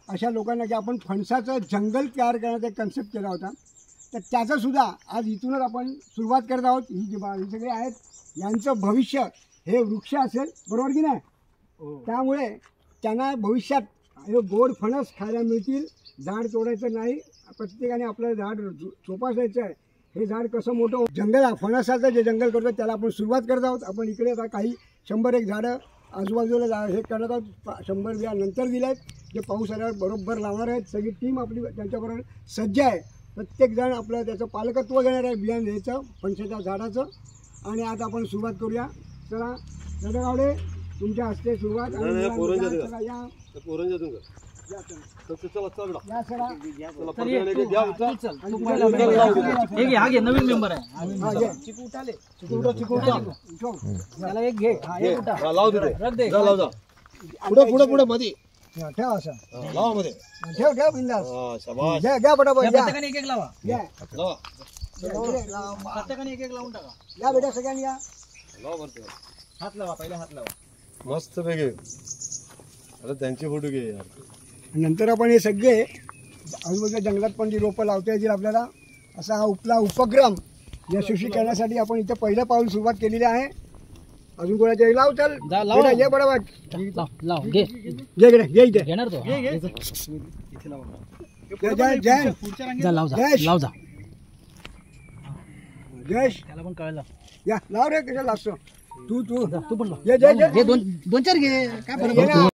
अशा लोकांना की आपण फणसाचं जंगल तयार करण्याचा एक कन्सेप्ट केला होता. तर त्याचं सुद्धा आज इथूनच आपण सुरुवात करत आहोत. ही सगळे आहेत यांचं भविष्य हे वृक्ष असेल, बरोबर की नाही? त्यामुळे त्यांना भविष्यात गोड फणस खायला मिळतील. झाड तोडायचं नाही, प्रत्येकाने आपलं झाड जोपासायचं आहे. हे झाड कसं मोठं जंगल फणसाचं जे जंगल करतो त्याला आपण सुरुवात करत आहोत. आपण इकडे आता काही 100-1 झाडं आजूबाजूला हे करत आहोत. 100 बिया नंतर दिल्या आहेत, जे पाऊस आल्यावर बरोबर लावणार आहेत. सगळी टीम आपली त्यांच्याबरोबर सज्ज आहे. प्रत्येकजण आपलं त्याचं पालकत्व घेणार आहे बिया न्यायचं फणसाच्या झाडाचं. आणि आता आपण सुरुवात करूया. चला दादा गावडे, तुमच्या हस्ते सुरुवात. या नवीन मेंबर आहे. पुढे मध्ये ठेव असं लावा मध्ये ठेव बिंदास. शाबास घ्या पटापट प्रत्येकाने एक लावा. लावा प्रत्येकाने एक लावून टाका. या बेटा सगळ्यांनी या. लावा वरती हात लावा, पहिले हात लावा. मस्त पैकी. अरे त्यांचे फोटो घे यार. नंतर आपण हे सगळे आजूबाजूच्या जंगलात पण जी रोपं लावता येतील आपल्याला, असा हा उपक्रम यशस्वी करण्यासाठी आपण इथं पहिलं पाऊल सुरुवात केलेली आहे. अजून कोणाच्या लाव चल ये बरोबर लाव घे घे इथे घेणार तो. जयेश त्याला पण कळलं. या लाव रे, कशा लागतो तू तू पण लाव. ये जय दोन चार घे, काय फरक पडतो.